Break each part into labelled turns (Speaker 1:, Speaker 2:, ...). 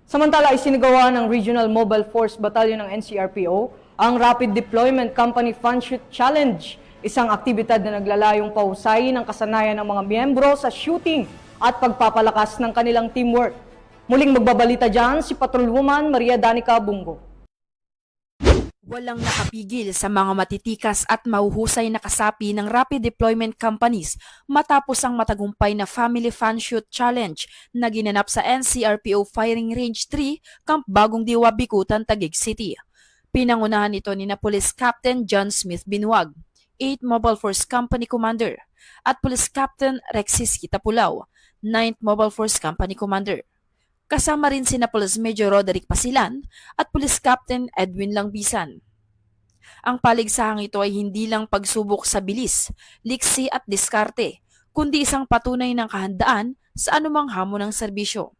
Speaker 1: Samantala, isinagawa ng Regional Mobile Force Battalion ng NCRPO ang Rapid Deployment Company Fun Shoot Challenge, isang aktibidad na naglalayong pahusayin ng kasanayan ng mga miyembro sa shooting at pagpapalakas ng kanilang teamwork. Muling magbabalita dyan si Patrolwoman Maria Danica Bungo.
Speaker 2: Walang nakapigil sa mga matitikas at mahuhusay na kasapi ng Rapid Deployment Companies matapos ang matagumpay na Family Fun Shoot Challenge na ginanap sa NCRPO Firing Range 3, Camp Bagong Diwa, Bicutan, Taguig City. Pinangunahan ito ni Police Captain John Smith Binwag, 8th Mobile Force Company Commander, at Police Captain Rexis Kitapulaw, 9th Mobile Force Company Commander. Kasama rin sina Police Major Roderick Pasilan at Police Captain Edwin Langbisan. Ang paligsahang ito ay hindi lang pagsubok sa bilis, liksi at diskarte, kundi isang patunay ng kahandaan sa anumang hamon ng serbisyo.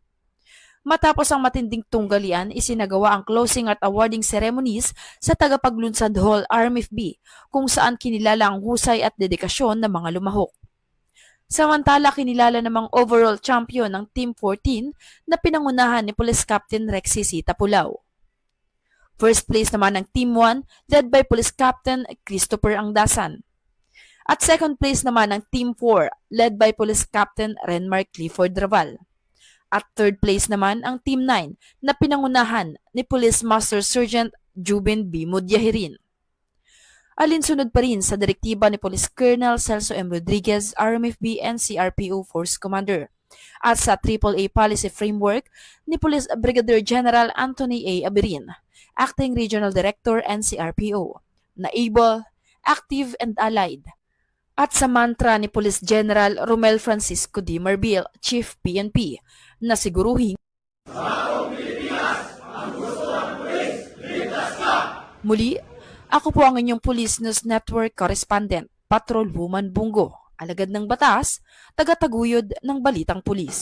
Speaker 2: Matapos ang matinding tunggalian, isinagawa ang closing at awarding ceremonies sa Tagapaglunsad Hall RMFB, kung saan kinilala ang husay at dedikasyon ng mga lumahok. Samantala, kinilala namang overall champion ng Team 14 na pinangunahan ni Police Captain Rexis Kitapulaw. First place naman ng Team 1 led by Police Captain Christopher Angdasan. At second place naman ng Team 4 led by Police Captain Renmar Clifford Raval. At third place naman ang Team 9 na pinangunahan ni Police Master Sergeant Juben B. Mudyahirin. Alinsunod pa rin sa direktiba ni Police Colonel Celso M. Rodriguez, RMFB NCRPO Force Commander, at sa AAA Policy Framework ni Police Brigadier General Anthony A. Abirin, Acting Regional Director NCRPO, na able, active, and allied, at sa mantra ni Police General Romel Francisco D. Marbil, Chief PNP, na siguruhin muli. Ako po ang inyong Police News Network Correspondent, Patrolwoman Bungo, alagad ng batas, tagataguyod ng balitang pulis.